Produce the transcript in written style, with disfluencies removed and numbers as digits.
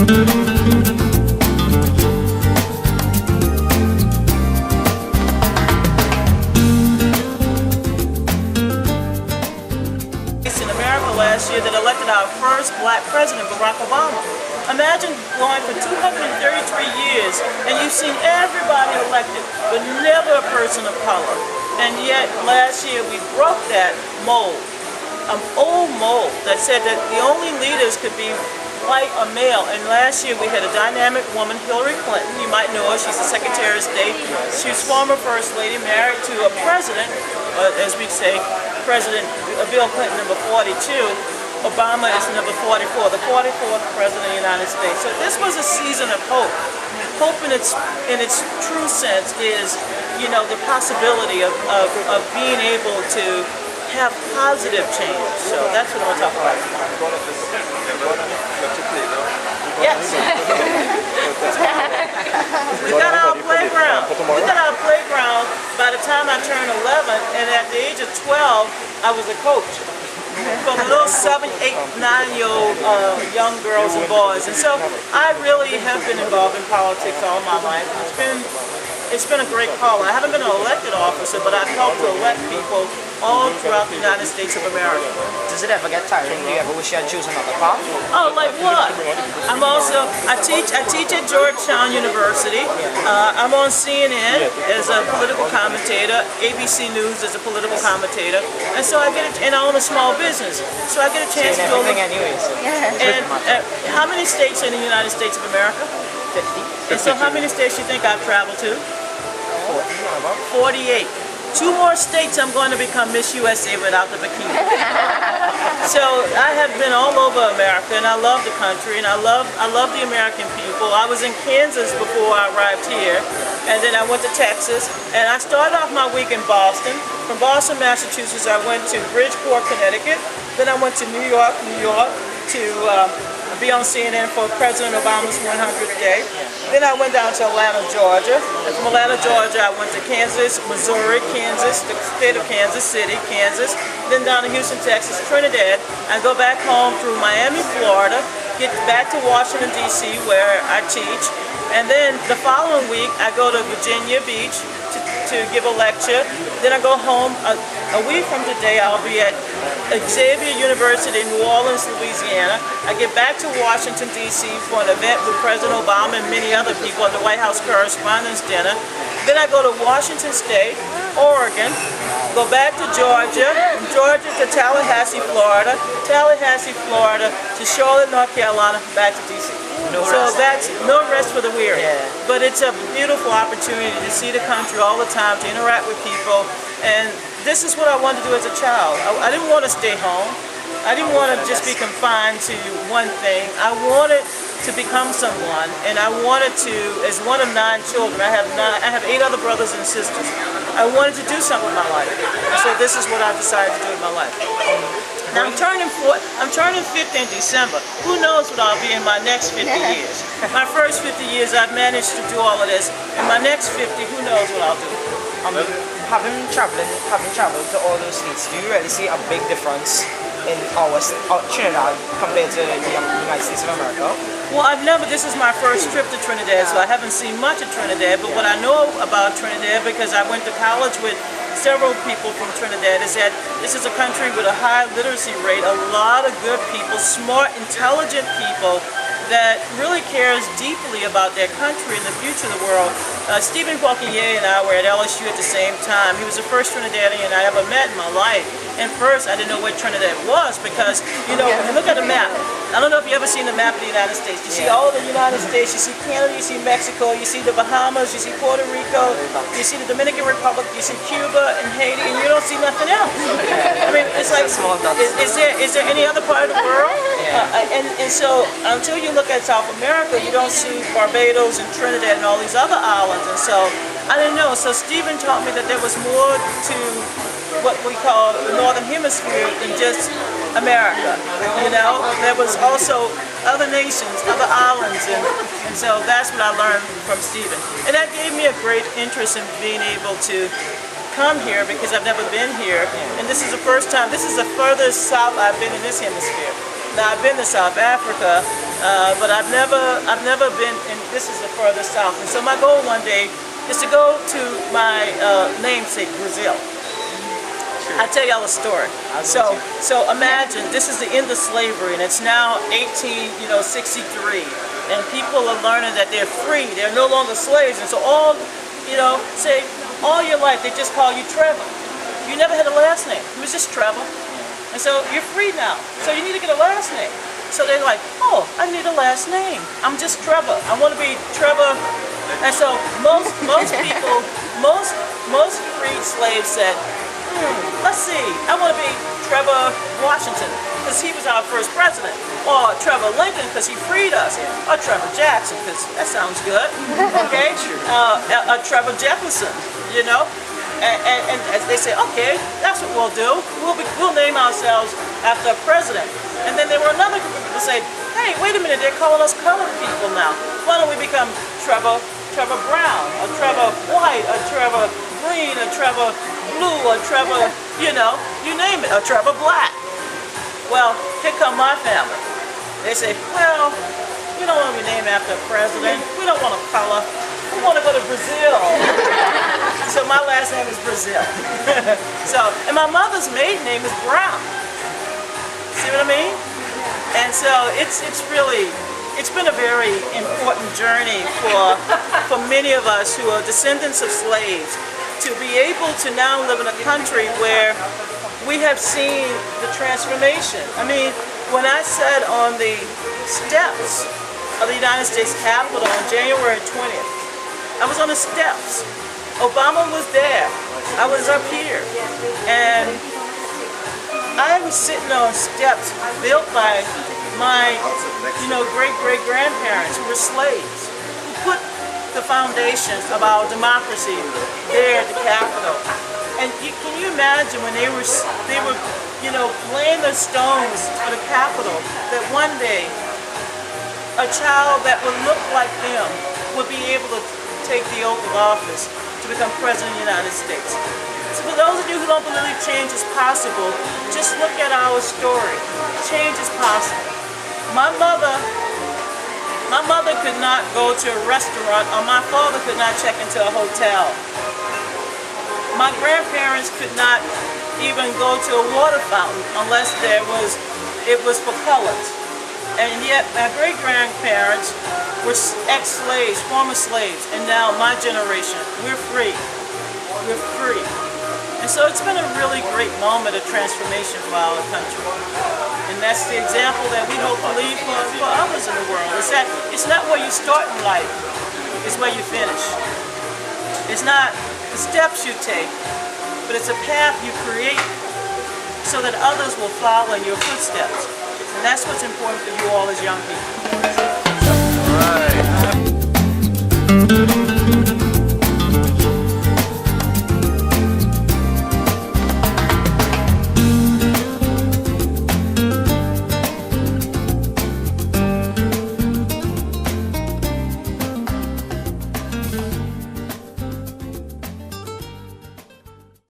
In America last year that elected our first black president, Barack Obama. Imagine going for 233 years and you've seen everybody elected, but never a person of color. And yet last year we broke that mold, an old mold that said that the only leaders could be white or male. And last year we had a dynamic woman, Hillary Clinton. You might know her, she's the Secretary of State. She's former First Lady, married to a president, as we say, President Bill Clinton, number 42. Obama is number 44, the 44th President of the United States. So this was a season of hope. Hope in its true sense is, you know, the possibility of being able to have positive change. So that's what I'm going to talk about. Yes. We got our playground. We got our playground by the time I turned 11, and at the age of 12, I was a coach for little 7, 8, 9-year-old young girls and boys. And so I really have been involved in politics all my life. It's been a great call. I haven't been an elected officer, but I've helped to elect people all throughout the United States of America. Does it ever get tiring? Do you ever wish you had chosen another path? Oh, like what? I teach at Georgetown University. I'm on CNN as a political commentator, ABC News as a political commentator, and so and I own a small business, so I get a chance to go. Anyways. And how many states in the United States of America? 50. And so how many states do you think I've traveled to? 48. 2 more states I'm going to become Miss USA without the bikini. So I have been all over America, and I love the country, and I love the American people. I was in Kansas before I arrived here, and then I went to Texas, and I started off my week in Boston. From Boston, Massachusetts, I went to Bridgeport, Connecticut. Then I went to New York to be on CNN for President Obama's 100th day. Then I went down to Atlanta, Georgia. And from Atlanta, Georgia, I went to Kansas, Missouri, Kansas, the state of Kansas City, Kansas. Then down to Houston, Texas, Trinidad. I go back home through Miami, Florida, get back to Washington, D.C., where I teach. And then the following week, I go to Virginia Beach to give a lecture. Then I go home. A week from today, I'll be at Xavier University in New Orleans, Louisiana. I get back to Washington, D.C. for an event with President Obama and many other people at the White House Correspondents' Dinner. Then I go to Washington State, Oregon, go back to Georgia, from Georgia to Tallahassee, Florida to Charlotte, North Carolina, back to D.C. So that's no rest for the weary. But it's a beautiful opportunity to see the country all the time, to interact with people. And this is what I wanted to do as a child. I didn't want to stay home. I didn't want to just be confined to one thing. I wanted to become someone, and I wanted to, as one of 9 children, I have 8 other brothers and sisters. I wanted to do something with my life. And so this is what I decided to do with my life. Now I'm turning 50 in December. Who knows what I'll be in my next 50 years. My first 50 years I've managed to do all of this. In my next 50, who knows what I'll do. Having traveled to all those states, do you really see a big difference in our Trinidad compared to the United States of America? Well, this is my first trip to Trinidad, so I haven't seen much of Trinidad, but what I know about Trinidad, because I went to college with several people from Trinidad, is that this is a country with a high literacy rate, a lot of good people, smart, intelligent people that really cares deeply about their country and the future of the world. Stephen Poitier and I were at LSU at the same time. He was the first Trinidadian I ever met in my life. And first, I didn't know what Trinidad was because, you know, when you look at a map, I don't know if you've ever seen the map of the United States. You see all of the United States, you see Canada, you see Mexico, you see the Bahamas, you see Puerto Rico, you see the Dominican Republic, you see Cuba and Haiti, and you don't see nothing else. I mean, it's like, is there any other part of the world? And so, until you look at South America, you don't see Barbados and Trinidad and all these other islands. And so, I didn't know. So Stephen taught me that there was more to what we call the Northern Hemisphere than just America. You know, there was also other nations, other islands, and so that's what I learned from Stephen. And that gave me a great interest in being able to come here because I've never been here, and this is the first time. This is the furthest south I've been in this hemisphere. Now I've been to South Africa, but I've never been, and this is the furthest south. And so my goal one day is to go to my namesake, Brazil. I'll tell y'all a story. So imagine this is the end of slavery, and it's now 1863, and people are learning that they're free. They're no longer slaves, and so say all your life they just call you Trevor. You never had a last name. It was just Trevor, and so you're free now. So you need to get a last name. So they're like, oh, I need a last name. I'm just Trevor. I want to be Trevor. And so most people, most freed slaves said, let's see, I want to be Trevor Washington because he was our first president, or Trevor Lincoln because he freed us, or Trevor Jackson because that sounds good, okay? Trevor Jefferson, you know? And as they say, okay, that's what we'll do. We'll name ourselves after a president. And then there were another group of people say, hey, wait a minute, they're calling us colored people now. Why don't we become Trevor Brown, or Trevor White, or Trevor Green, or Trevor Blue, or Trevor, you name it, or Trevor Black. Well, here come my family. They say, well, we don't want to be named after a president. We don't want a color. We want to go to Brazil. So my last name is Brazile. And my mother's maiden name is Brown. See what I mean? And so it's been a very important journey for many of us who are descendants of slaves to be able to now live in a country where we have seen the transformation. I mean, when I sat on the steps of the United States Capitol on January 20th, I was on the steps. Obama was there. I was up here. And I was sitting on steps built by my, great-great-grandparents who were slaves, who put the foundations of our democracy there at the Capitol. And can you imagine when they were laying the stones for the Capitol, that one day a child that would look like them would be able to take the oath of office to become President of the United States. So for those of you who don't believe change is possible, just look at our story. Change is possible. My mother could not go to a restaurant, or my father could not check into a hotel. My grandparents could not even go to a water fountain unless it was for colors. And yet my great-grandparents were ex-slaves, former slaves, and now my generation, we're free. We're free. And so it's been a really great moment of transformation for our country. And that's the example that we hope to leave for others in the world. It's not where you start in life, it's where you finish. It's not the steps you take, but it's a path you create so that others will follow in your footsteps. And that's what's important for you all as young people.